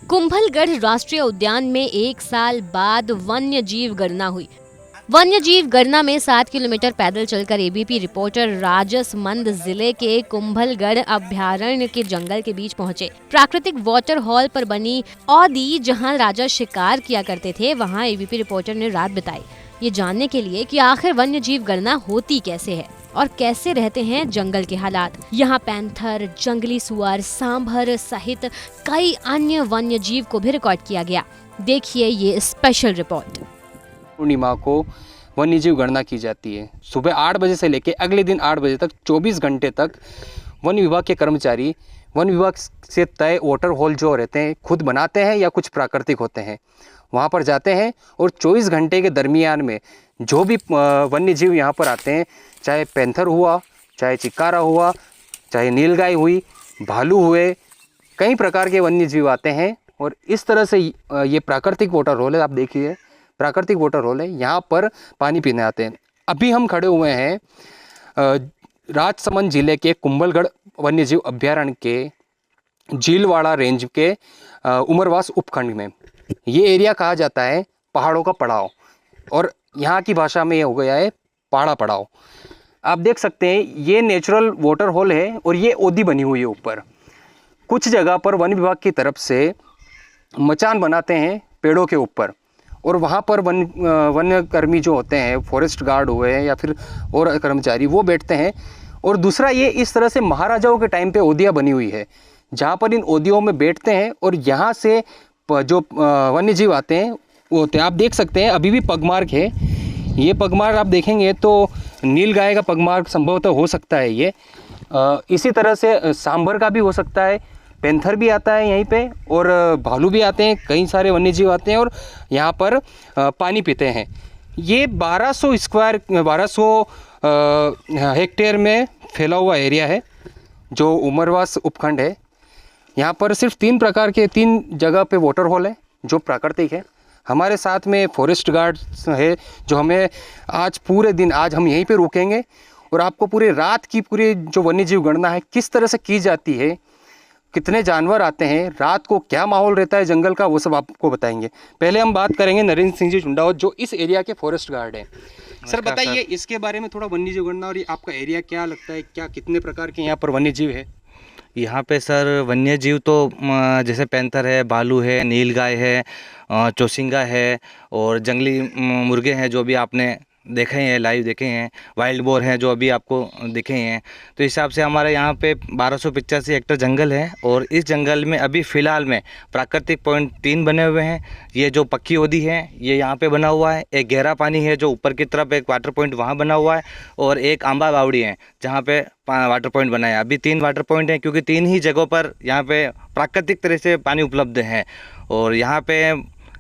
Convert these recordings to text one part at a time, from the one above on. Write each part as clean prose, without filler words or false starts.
कुंभलगढ़ राष्ट्रीय उद्यान में 1 साल बाद वन्य जीव गणना हुई। वन्य जीव गणना में 7 किलोमीटर पैदल चलकर एबीपी रिपोर्टर राजसमंद जिले के कुंभलगढ़ अभ्यारण्य के जंगल के बीच पहुंचे। प्राकृतिक वाटर हॉल पर बनी औदी जहां राजा शिकार किया करते थे, वहां एबीपी रिपोर्टर ने रात बिताई, ये जानने के लिए कि आखिर वन्य जीव गणना होती कैसे है और कैसे रहते हैं जंगल के हालात। यहाँ पैंथर, जंगली सुअर, सांभर सहित कई अन्य वन्य जीव को भी रिकॉर्ड किया गया। देखिए ये स्पेशल रिपोर्ट। पूर्णिमा को वन्यजीव गणना की जाती है। सुबह 8 बजे से लेकर अगले दिन 8 बजे तक 24 घंटे तक वन विभाग के कर्मचारी वन विभाग से तय वाटर होल जो रहते हैं खुद बनाते हैं या कुछ प्राकृतिक होते हैं, वहाँ पर जाते हैं और 24 घंटे के दरमियान में जो भी वन्य जीव यहाँ पर आते हैं, चाहे पैंथर हुआ, चाहे चिकारा हुआ, चाहे नीलगाय हुई, भालू हुए, कई प्रकार के वन्य जीव आते हैं। और इस तरह से ये प्राकृतिक वाटर होल है, आप देखिए प्राकृतिक वाटर होल है, यहाँ पर पानी पीने आते हैं। अभी हम खड़े हुए हैं राजसमंद जिले के कुंभलगढ़ वन्यजीव अभ्यारण्य के झीलवाड़ा रेंज के उमरवास उपखंड में। ये एरिया कहा जाता है पहाड़ों का पड़ाव, और यहाँ की भाषा में ये हो गया है पहाड़ा पड़ाव। आप देख सकते हैं ये नेचुरल वाटर होल है और ये ओदी बनी हुई है ऊपर। कुछ जगह पर वन विभाग की तरफ से मचान बनाते हैं पेड़ों के ऊपर, और वहाँ पर वन्य कर्मी जो होते हैं, फॉरेस्ट गार्ड हुए या फिर और कर्मचारी, वो बैठते हैं। और दूसरा ये इस तरह से महाराजाओं के टाइम पे ओदियाँ बनी हुई है, जहाँ पर इन ओदियों में बैठते हैं और यहाँ से जो वन्य जीव आते हैं वो होते हैं। आप देख सकते हैं अभी भी पगमार्ग है, ये पगमार्ग आप देखेंगे तो नीलगाय का पगमार्ग संभवतः हो सकता है ये। इसी तरह से सांभर का भी हो सकता है, पैंथर भी आता है यहीं पे, और भालू भी आते हैं, कई सारे वन्यजीव आते हैं और यहाँ पर पानी पीते हैं। ये 1200 हेक्टेयर में फैला हुआ एरिया है जो उमरवास उपखंड है। यहाँ पर सिर्फ 3 जगह पे वाटर होल है जो प्राकृतिक है। हमारे साथ में फॉरेस्ट गार्ड है जो हमें आज पूरे दिन, आज हम यहीं पे रुकेंगे और आपको पूरी रात की पूरी जो वन्यजीव गणना है किस तरह से की जाती है, कितने जानवर आते हैं, रात को क्या माहौल रहता है जंगल का, वो सब आपको बताएंगे। पहले हम बात करेंगे नरेंद्र सिंह जी चुंडावत जो इस एरिया के फॉरेस्ट गार्ड हैं। सर बताइए इसके बारे में थोड़ा, वन्यजीव गणना और ये आपका एरिया क्या लगता है, क्या कितने प्रकार के यहाँ पर वन्यजीव है? यहाँ पे सर वन्य जीव तो जैसे पैंथर है, भालू है, नीलगाय है, चौसिंगा है और जंगली मुर्गे हैं जो भी आपने देखे हैं, लाइव देखे हैं, वाइल्ड बोर हैं जो अभी आपको दिखे हैं। तो इस हिसाब से हमारे यहाँ पे 1285 हेक्टेयर जंगल है और इस जंगल में अभी फ़िलहाल में प्राकृतिक पॉइंट 3 बने हुए हैं। ये जो पक्की ओदी है ये यहाँ पे बना हुआ है, एक गहरा पानी है जो ऊपर की तरफ एक वाटर पॉइंट वहाँ बना हुआ है, और एक आंबा बावड़ी है जहाँ पे वाटर पॉइंट बनाया। अभी 3 वाटर पॉइंट हैं क्योंकि 3 ही जगहों पर यहाँ पे प्राकृतिक तरह से पानी उपलब्ध है। और यहाँ पे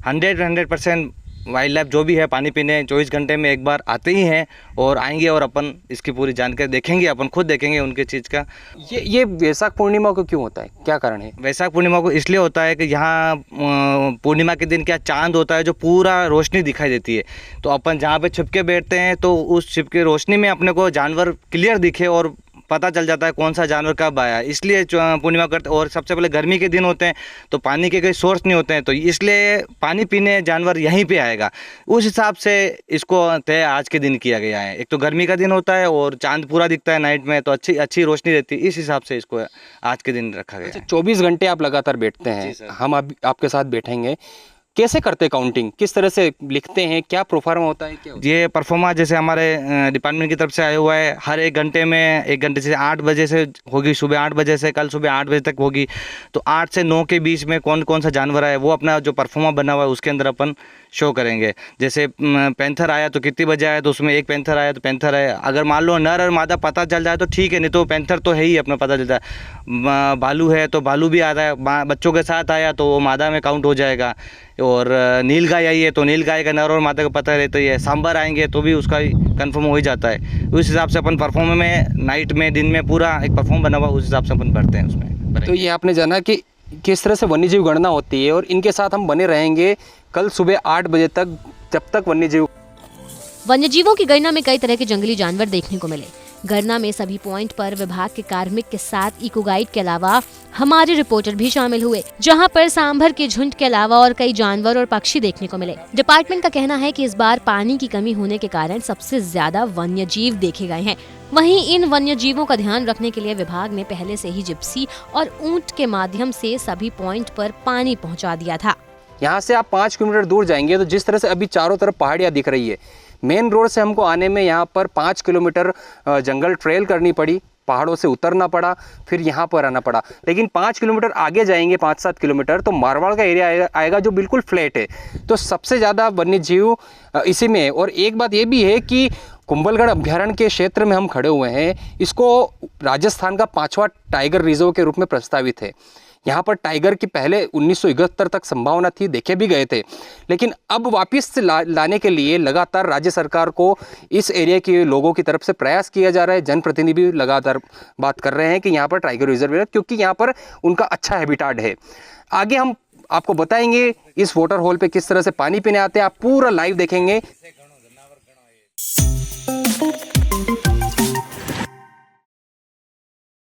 100% वाइल्ड लाइफ जो भी है पानी पीने 24 घंटे में एक बार आते ही हैं और आएंगे, और अपन इसकी पूरी जानकारी देखेंगे, अपन खुद देखेंगे उनके चीज़ का। ये वैशाख पूर्णिमा को क्यों होता है, क्या कारण है? वैशाख पूर्णिमा को इसलिए होता है कि यहाँ पूर्णिमा के दिन क्या चांद होता है जो पूरा रोशनी दिखाई देती है, तो अपन जहाँ पे छिपके बैठते हैं तो उस छिपके रोशनी में अपने को जानवर क्लियर दिखे और पता चल जाता है कौन सा जानवर कब आया, इसलिए पूर्णिमा करते। और सबसे पहले गर्मी के दिन होते हैं तो पानी के कोई सोर्स नहीं होते हैं, तो इसलिए पानी पीने जानवर यहीं पे आएगा। उस हिसाब से इसको तय आज के दिन किया गया है। एक तो गर्मी का दिन होता है और चांद पूरा दिखता है नाइट में, तो अच्छी रोशनी रहती है, इस हिसाब से इसको आज के दिन रखा गया है। 24 घंटे आप लगातार बैठते हैं, हम आपके साथ बैठेंगे। कैसे करते काउंटिंग, किस तरह से लिखते हैं, क्या प्रोफार्मा होता है, क्या होता है? ये परफॉर्मा जैसे हमारे डिपार्टमेंट की तरफ से आया हुआ है, हर 1 घंटे में 1 घंटे से 8 बजे से होगी, सुबह 8 बजे से कल सुबह 8 बजे तक होगी। तो 8 से 9 के बीच में कौन कौन सा जानवर है वो अपना जो परफॉर्मा बना हुआ है उसके अंदर अपन शो करेंगे। जैसे पैंथर आया तो कितनी बजे आया, तो उसमें एक पैंथर आया तो पैंथर है, अगर मान लो नर और मादा पता चल जाए तो ठीक है, नहीं तो पैंथर तो है ही अपना पता चलता है। भालू है तो भालू भी आता है, बच्चों के साथ आया तो वो मादा में काउंट हो जाएगा। और नीलगाय आई है तो नीलगाय का नर और मादा का पता रहता है। सांभर आएंगे तो भी उसका कंफर्म हो ही जाता है। उस हिसाब से अपन परफॉर्म में नाइट में दिन में पूरा एक परफॉर्म बना हुआ, उस हिसाब से अपन भरते हैं उसमें। तो ये आपने जाना कि किस तरह से वन्यजीव गणना होती है, और इनके साथ हम बने रहेंगे कल सुबह 8 बजे तक, जब तक वन्यजीव वन्यजीवों की गणना में कई तरह के जंगली जानवर देखने को मिले। गरना में सभी पॉइंट पर विभाग के कार्मिक के साथ इको गाइड के अलावा हमारे रिपोर्टर भी शामिल हुए, जहां पर सांभर के झुंड के अलावा और कई जानवर और पक्षी देखने को मिले। डिपार्टमेंट का कहना है कि इस बार पानी की कमी होने के कारण सबसे ज्यादा वन्य जीव देखे गए हैं। वहीं इन वन्य जीवों का ध्यान रखने के लिए विभाग ने पहले से ही जिप्सी और ऊंट के माध्यम से सभी पॉइंट पर पानी पहुंचा दिया था। यहाँ से आप 5 किलोमीटर दूर जाएंगे तो जिस तरह से अभी चारों तरफ पहाड़ियाँ दिख रही है, मेन रोड से हमको आने में यहाँ पर 5 किलोमीटर जंगल ट्रेल करनी पड़ी, पहाड़ों से उतरना पड़ा, फिर यहाँ पर आना पड़ा। लेकिन 5 किलोमीटर आगे जाएंगे, 5-7 किलोमीटर, तो मारवाड़ का एरिया आएगा जो बिल्कुल फ्लैट है। तो सबसे ज़्यादा वन्य जीव इसी में है। और एक बात ये भी है कि कुंभलगढ़ अभ्यारण्य के क्षेत्र में हम खड़े हुए हैं, इसको राजस्थान का 5वां टाइगर रिजर्व के रूप में प्रस्तावित है। यहाँ पर टाइगर की पहले 1971 तक संभावना थी, देखे भी गए थे, लेकिन अब वापस लाने के लिए लगातार राज्य सरकार को इस एरिया के लोगों की तरफ से प्रयास किया जा रहा है। जनप्रतिनिधि भी लगातार बात कर रहे हैं कि यहाँ पर टाइगर रिजर्व है, क्योंकि यहाँ पर उनका अच्छा हैबिटाट है। आगे हम आपको बताएंगे इस वाटर होल पे किस तरह से पानी पीने आते हैं, आप पूरा लाइव देखेंगे।